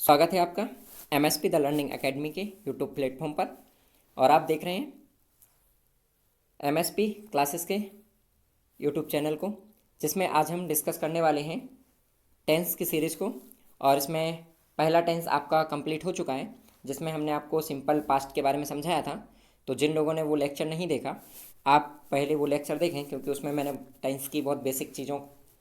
स्वागत है आपका एमएसपी द लर्निंग एकेडमी के यूट्यूब प्लेटफॉर्म पर। और आप देख रहे हैं एमएसपी क्लासेस के यूट्यूब चैनल को, जिसमें आज हम डिस्कस करने वाले हैं टेंस की सीरीज़ को। और इसमें पहला टेंस आपका कंप्लीट हो चुका है, जिसमें हमने आपको सिंपल पास्ट के बारे में समझाया था। तो जिन लोगों ने वो लेक्चर नहीं देखा, आप पहले वो लेक्चर देखें, क्योंकि उसमें मैंने टेंस की बहुत बेसिक चीज़ों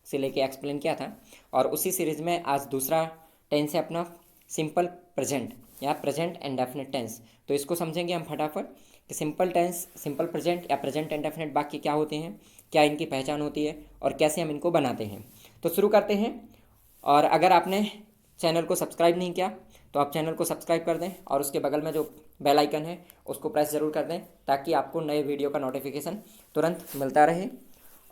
से लेके एक्सप्लेन किया था। और उसी सीरीज़ में आज दूसरा टेंस है अपना सिंपल प्रेजेंट या प्रेजेंट इंडेफिनिट टेंस। तो इसको समझेंगे हम फटाफट कि सिंपल टेंस, सिंपल प्रेजेंट या प्रेजेंट इंडेफिनिट वाक्य क्या होते हैं, क्या इनकी पहचान होती है और कैसे हम इनको बनाते हैं। तो शुरू करते हैं। और अगर आपने चैनल को सब्सक्राइब नहीं किया तो आप चैनल को सब्सक्राइब कर दें और उसके बगल में जो बेल आइकन है उसको प्रेस ज़रूर कर दें, ताकि आपको नए वीडियो का नोटिफिकेशन तुरंत मिलता रहे।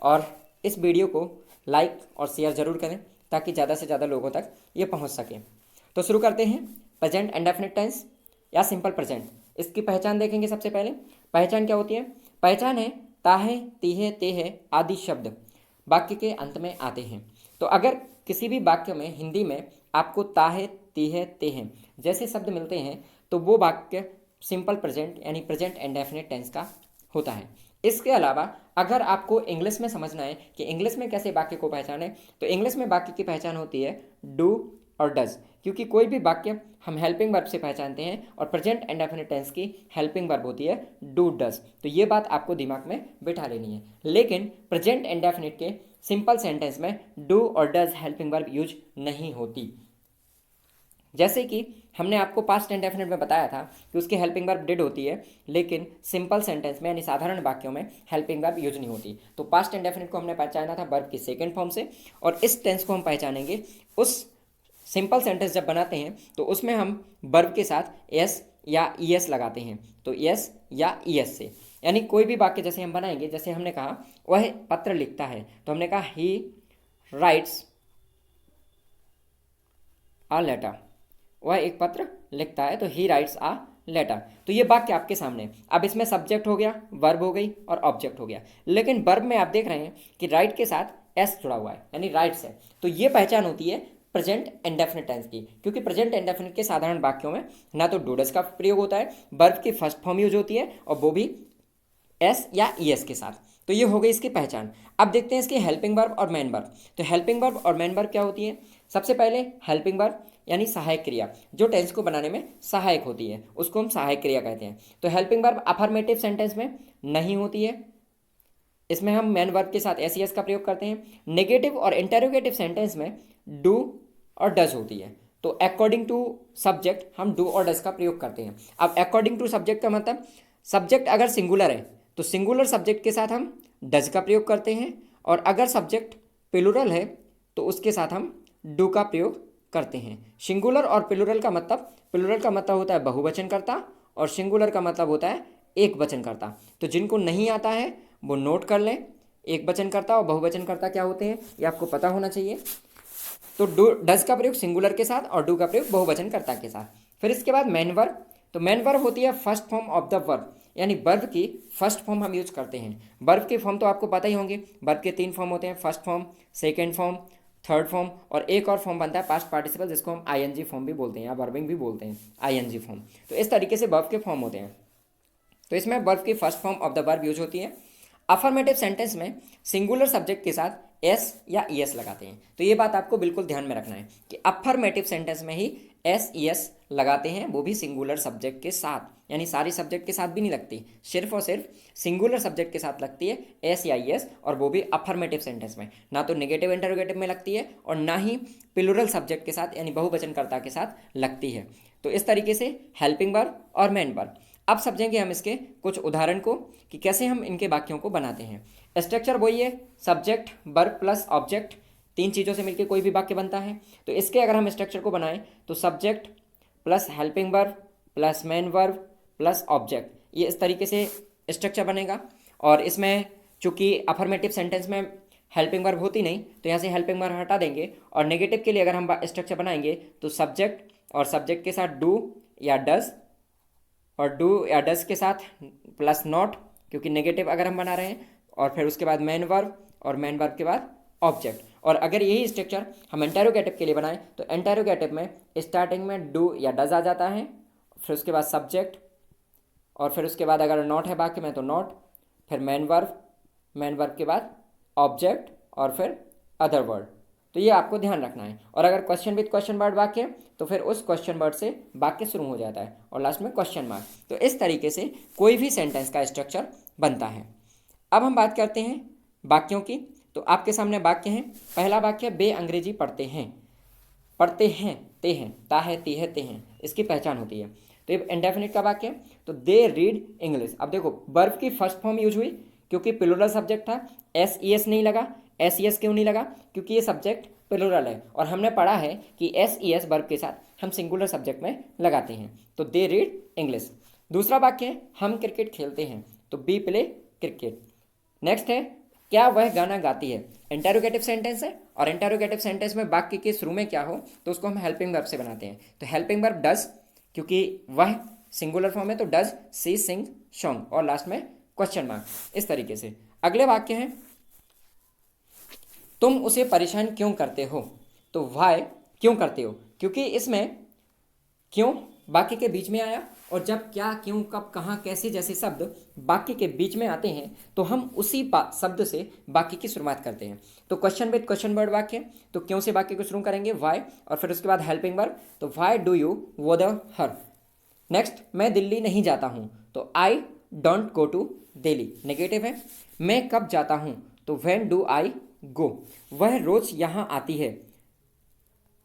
और इस वीडियो को लाइक और शेयर ज़रूर करें, ताकि ज़्यादा से ज़्यादा लोगों तक ये पहुंच सके। तो शुरू करते हैं। प्रेजेंट इंडेफिनिट टेंस या सिंपल प्रेजेंट, इसकी पहचान देखेंगे। सबसे पहले पहचान क्या होती है? पहचान है ताहे, तीहे, तेहे आदि शब्द वाक्य के अंत में आते हैं। तो अगर किसी भी वाक्य में हिंदी में आपको ताहे, तीहे, तेहे जैसे शब्द मिलते हैं, तो वो वाक्य सिंपल प्रेजेंट यानी प्रेजेंट इंडेफिनिट टेंस का होता है। इसके अलावा अगर आपको इंग्लिश में समझना है कि इंग्लिश में कैसे वाक्य को पहचाने, तो इंग्लिश में वाक्य की पहचान होती है डू और डज, क्योंकि कोई भी वाक्य हम हेल्पिंग वर्ब से पहचानते हैं और प्रेजेंट इंडेफिनिट टेंस की हेल्पिंग वर्ब होती है डू डज। तो ये बात आपको दिमाग में बिठा लेनी है। लेकिन प्रेजेंट इंडेफिनिट के सिंपल सेंटेंस में डू और डज हेल्पिंग वर्ब यूज नहीं होती। जैसे कि हमने आपको पास्ट इंडेफिनिट में बताया था कि उसकी हेल्पिंग वर्ब डिड होती है, लेकिन सिंपल सेंटेंस में यानी साधारण वाक्यों में हेल्पिंग वर्ब यूज नहीं होती। तो पास्ट इंडेफिनिट को हमने पहचाना था वर्ब की सेकंड फॉर्म से, और इस टेंस को हम पहचानेंगे उस सिंपल सेंटेंस जब बनाते हैं तो उसमें हम वर्ब के साथ एस या ई एस लगाते हैं। तो एस या ई एस से, यानी कोई भी वाक्य जैसे हम बनाएंगे, जैसे हमने कहा वह पत्र लिखता है, तो हमने कहा ही राइट्स अ लेटर, वह एक पत्र लिखता है, तो ही राइट्स अ लेटर। तो ये वाक्य आपके सामने। अब इसमें सब्जेक्ट हो गया, वर्ब हो गई और ऑब्जेक्ट हो गया। लेकिन वर्ब में आप देख रहे हैं कि राइट के साथ एस जुड़ा हुआ है, यानी राइट्स है। तो ये पहचान होती है प्रेजेंट इंडेफिनिट टेंस की, क्योंकि प्रेजेंट इंडेफिनिट के साधारण वाक्यों में ना तो डू डज का प्रयोग होता है, वर्ब की फर्स्ट फॉर्म यूज होती है, और वो भी एस या ई एस के साथ। तो ये हो गई इसकी पहचान। अब देखते हैं इसकी हेल्पिंग वर्ब और मेन वर्ब। तो हेल्पिंग वर्ब और मेन वर्ब क्या होती है? सबसे पहले हेल्पिंग वर्ब यानी सहायक क्रिया, जो टेंस को बनाने में सहायक होती है, उसको हम सहायक क्रिया कहते हैं। तो हेल्पिंग वर्ब अफर्मेटिव सेंटेंस में नहीं होती है, इसमें हम मेन वर्ब के साथ एस ई एस का प्रयोग करते हैं। नेगेटिव और इंटेरोगेटिव सेंटेंस में डू और डज होती है। तो अकॉर्डिंग टू सब्जेक्ट हम डू और डज का प्रयोग करते हैं। अब अकॉर्डिंग टू सब्जेक्ट का मतलब, सब्जेक्ट अगर सिंगुलर है तो सिंगुलर सब्जेक्ट के साथ हम डज का प्रयोग करते हैं, और अगर सब्जेक्ट प्लूरल है तो उसके साथ हम डू का प्रयोग करते हैं। सिंगुलर और प्लूरल का मतलब, प्लूरल का मतलब होता है बहुवचन करता, और सिंगुलर का मतलब होता है एक वचन करता। तो जिनको नहीं आता है वो नोट कर लें, एक वचन करता और बहुवचन करता क्या होते हैं ये आपको पता होना चाहिए। तो डू डज का प्रयोग सिंगुलर के साथ और डू का प्रयोग बहुवचन कर्ता के साथ। फिर इसके बाद मेन वर्ब। तो मेन वर्ब होती है first form of the verb, यानी वर्ब की फर्स्ट फॉर्म हम यूज करते हैं। वर्ब के फॉर्म तो आपको पता ही होंगे, वर्ब के 3 फॉर्म होते हैं, first form, second form, third form, और एक और फॉर्म बनता है पास्ट पार्टिसिपल, जिसको हम आईएनजी फॉर्म भी बोलते हैं या वर्बिंग भी बोलते हैं, आईएनजी फॉर्म। तो इस तरीके से वर्ब के फॉर्म होते हैं। तो इसमें वर्ब की first form of the verb use होती है। अफर्मेटिव सेंटेंस में सिंगुलर सब्जेक्ट के साथ एस या ई एस लगाते हैं। तो ये बात आपको बिल्कुल ध्यान में रखना है कि अफर्मेटिव सेंटेंस में ही एस ई एस लगाते हैं, वो भी सिंगुलर सब्जेक्ट के साथ, यानी सारी सब्जेक्ट के साथ भी नहीं लगती, सिर्फ और सिर्फ सिंगुलर सब्जेक्ट के साथ लगती है एस या ई एस, और वो भी अफर्मेटिव सेंटेंस में। ना तो नेगेटिव इंटरोगेटिव में लगती है और ना ही प्लूरल सब्जेक्ट के साथ यानी बहुवचनकर्ता के साथ लगती है। तो इस तरीके से हेल्पिंग वर्ब और मेन वर्ब। अब समझेंगे हम इसके कुछ उदाहरण को कि कैसे हम इनके वाक्यों को बनाते हैं। स्ट्रक्चर वही है, सब्जेक्ट, वर्ब प्लस ऑब्जेक्ट, 3 चीज़ों से मिलकर कोई भी वाक्य बनता है। तो इसके अगर हम स्ट्रक्चर को बनाएं तो subject plus helping verb plus main verb plus object, ये इस तरीके से स्ट्रक्चर बनेगा। और इसमें चूंकि अफर्मेटिव सेंटेंस में हेल्पिंग वर्ब होती नहीं, तो यहाँ से हेल्पिंग वर्ब हटा देंगे, और नेगेटिव के लिए अगर हम स्ट्रक्चर बनाएंगे तो सब्जेक्ट और सब्जेक्ट के साथ डू या डज, और डू या डज के साथ प्लस नॉट, क्योंकि नेगेटिव अगर हम बना रहे हैं, और फिर उसके बाद मेन वर्ब, और मेन वर्ब के बाद ऑब्जेक्ट। और अगर यही स्ट्रक्चर हम इंटेरोगेटिव के लिए बनाएं तो इंटेरोगेटिव में स्टार्टिंग में डू या डज आ जाता है, फिर उसके बाद सब्जेक्ट, और फिर उसके बाद अगर नॉट है वाक्य में तो नॉट, फिर मेन वर्ब के बाद ऑब्जेक्ट, और फिर अदर वर्ड। तो ये आपको ध्यान रखना है। और अगर क्वेश्चन विद क्वेश्चन वर्ड वाक्य है तो फिर उस क्वेश्चन वर्ड से वाक्य शुरू हो जाता है और लास्ट में क्वेश्चन मार्क। तो इस तरीके से कोई भी सेंटेंस का स्ट्रक्चर बनता है। अब हम बात करते हैं वाक्यों की। तो आपके सामने वाक्य हैं। पहला वाक्य, वे अंग्रेजी पढ़ते हैं। पढ़ते हैं, ते हैं, ता है, ती है, ते हैं, इसकी पहचान होती है। तो ये इंडेफिनिट का वाक्य है। तो दे रीड इंग्लिश। अब देखो वर्ब की फर्स्ट फॉर्म यूज हुई क्योंकि प्लूरल सब्जेक्ट था, एस ई एस नहीं लगा। एस ई एस क्यों नहीं लगा? क्योंकि ये सब्जेक्ट प्लूरल है और हमने पढ़ा है कि एस ई एस वर्ब के साथ हम सिंगुलर सब्जेक्ट में लगाते हैं। तो दे रीड इंग्लिश। दूसरा वाक्य है, हम क्रिकेट खेलते हैं। तो बी प्ले क्रिकेट। नेक्स्ट है, क्या वह गाना गाती है। इंटेरोगेटिव सेंटेंस है और इंटेरोगेटिव सेंटेंस में वाक्य के शुरू में क्या हो तो उसको हम हेल्पिंग वर्ब से बनाते हैं। तो हेल्पिंग वर्ब डज, क्योंकि वह सिंगुलर फॉर्म है तो डज सी सिंग सॉन्ग, और लास्ट में क्वेश्चन मार्क। इस तरीके से अगले वाक्य हैं, तुम उसे परेशान क्यों करते हो। तो वाई क्यों करते हो, क्योंकि इसमें क्यों वाक्य के बीच में आया, और जब क्या, क्यों, कब, कहाँ, कैसे जैसे शब्द वाक्य के बीच में आते हैं तो हम उसी शब्द से वाक्य की शुरुआत करते हैं। तो क्वेश्चन विद क्वेश्चन वर्ड वाक्य, तो क्यों से वाक्य को शुरू करेंगे, वाई, और फिर उसके बाद हेल्पिंग वर्ब, तो why do you bother her. Next, मैं दिल्ली नहीं जाता हूँ। तो I don't go to Delhi, negative है। मैं कब जाता हूँ, तो व्हेन डू आई गो। वह रोज यहाँ आती है,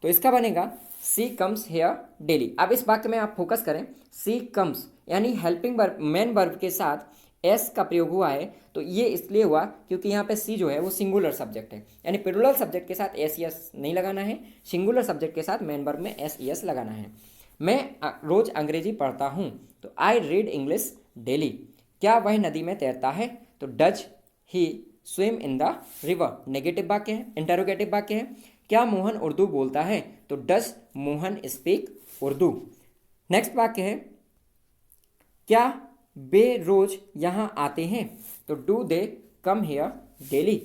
तो इसका बनेगा सी कम्स हेयर डेली। अब इस वाक्य में आप फोकस करें, सी कम्स यानी हेल्पिंग वर्ब मेन वर्ब के साथ एस का प्रयोग हुआ है। तो ये इसलिए हुआ क्योंकि यहाँ पे सी जो है वो सिंगुलर सब्जेक्ट है, यानी प्लूरल सब्जेक्ट के साथ एस ई एस नहीं लगाना है, सिंगुलर सब्जेक्ट के साथ मेन वर्ब में एस ई एस लगाना है। मैं रोज अंग्रेजी पढ़ता हूँ। तो आई रीड इंग्लिश डेली। क्या वह नदी में तैरता है। तो does he swim in the river, negative वाक्य है, इंटेरोगेटिव वाक्य है। क्या मोहन उर्दू बोलता है। तो does Mohan speak Urdu. Next वाक्य है, क्या वे रोज यहाँ आते हैं। तो do they come here daily.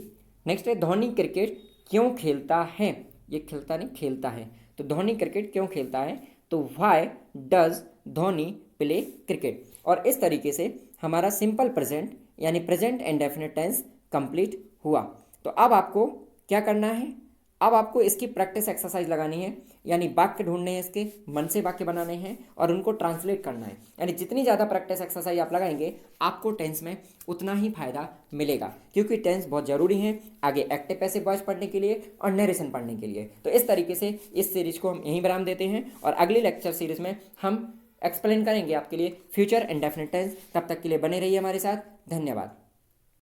Next है, धोनी क्रिकेट क्यों खेलता है। ये खेलता नहीं, खेलता है। तो धोनी क्रिकेट क्यों खेलता है। तो why does Dhoni play cricket. और इस तरीके से हमारा सिंपल प्रेजेंट यानी प्रेजेंट इंडेफिनिट टेंस कंप्लीट हुआ। तो अब आपको क्या करना है, अब आपको इसकी प्रैक्टिस एक्सरसाइज लगानी है, यानी वाक्य ढूंढने हैं, इसके मन से वाक्य बनाने हैं और उनको ट्रांसलेट करना है। यानी जितनी ज़्यादा प्रैक्टिस एक्सरसाइज आप लगाएंगे आपको टेंस में उतना ही फायदा मिलेगा, क्योंकि टेंस बहुत ज़रूरी है आगे एक्टिव पैसिव वॉइस पढ़ने के लिए और नरेशन पढ़ने के लिए। तो इस तरीके से इस सीरीज को हम यहीं विराम देते हैं और अगली लेक्चर सीरीज में हम एक्सप्लेन करेंगे आपके लिए फ्यूचर इंडेफिनिट टेंस। तब तक के लिए बने रहिए हमारे साथ। धन्यवाद।